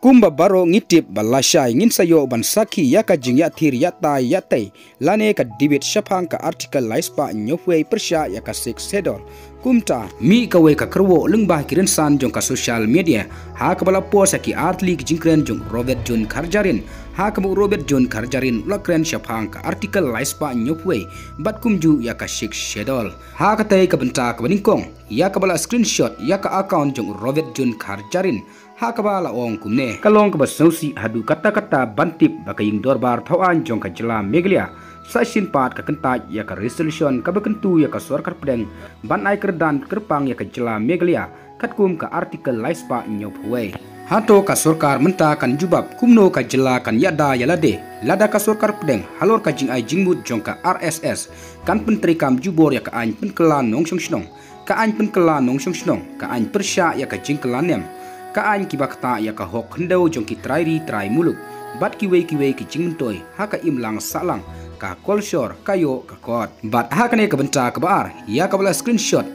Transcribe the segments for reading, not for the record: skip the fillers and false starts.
Kumba baro ngitip balashay ngin sayo ban saki yaka jingya thir yata yate lane ka debit shapang ka article laispa nyofwe persya yaka sik sedol kumta mi ka we ka kerwo lengbah kiren san jong ka social media ha ka bala posa ki artlik jingkren jong Robert John Karjarin ha ka Robert John Karjarin ulakren shapang ka article laispa nyofwe bat kumju yaka sik sedol ha ka tay ka benta ka baningkong yaka bala screenshot yaka account jong Robert John Karjarin hakaba la ong kumne kalong ka basausi hadu kata-kata bantip bakaying dorbar thawan jong ka jela meglia sasin pat ka kenta ya ka resolution ka bakentu ya ka sorkar pedeng ban ai kerdan kerpang ya ka jela meglia katkum ka artikel laispa nyopwe hato ka sorkar menta kan jubab kumno ka jela kan yada yalade lada ka sorkar pedeng halor ka jing ai jingmut jong ka RSS kan pentri kam jubor ya ka an penkela nong song ka an penkela nong song ka an persya ya ka jingkelanem kaan kibakta ya ka hok hendau jong ki trai muluk bat kiwe ki jingtoy haka imlang salang ka kolshor kayo ka kot bat hakane ka benta ka bar ya ka bala screenshot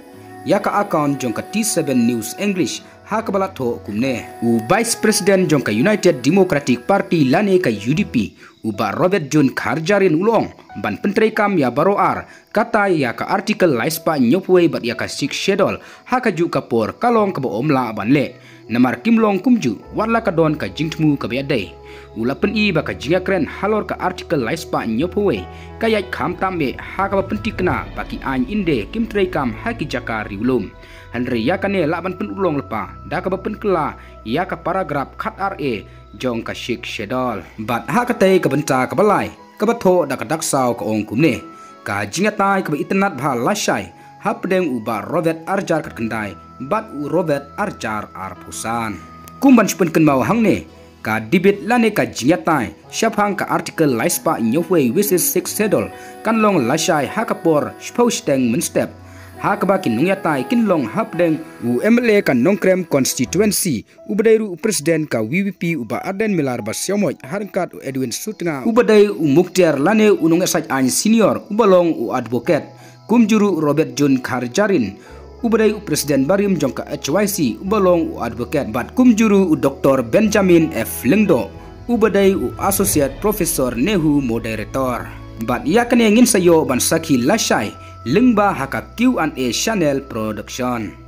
ya ka account jong ka T7 News English haka bala tho kumne u vice president jong ka United Democratic Party lane ka UDP uba Robert John Karjarin ulong ban pentrai kam ya baroar kata ya ka article laispa nyopwe bat ya ka sik schedule haka ju ka por kalong ka bo omla banle namar kimlong kumju warla ka don ka jingtmu ka beadai ulapen i ba ka jingakren halor ka article laispa nyopwe kayat kham tambe ha ka pentikna baki an inde kimtrei kam haki jaka riulum andre yakane laban pen ulong lepa da ka pen kela ya ka paragraph khat ra jong ka shik shedol bat ha ka tai ka benta ka balai ka batho da ka daksaw ka ong kumne ka jingatai ka itnat bha lashai hapdeng uba Robert Arjar kendai bat u Robert Arjar arpusan kumban spen kenmau hangne ka debit lane ka jingatai syapang ka article laispa nyofwe wisis 6 sedol kanlong lashai hakapor sposteng menstep hakabakin nungyatai kinlong hapdeng u MLA kan nongkrem constituency ubadairu presiden ka WWP uba Arden Milar basyamoy harangkat u Edwin Sutnga ubadai u Muktiar lane unong esaj an senior ubalong u advocate kumjuru Robert John Karjarin ubadai u presiden barim jongka HYC ubalong u advocate bat kumjuru u Dr. Benjamin F. Lengdo ubadai u associate professor Nehu moderator bat yakane ngin sayo ban saki lashai lengba haka Q&A channel production.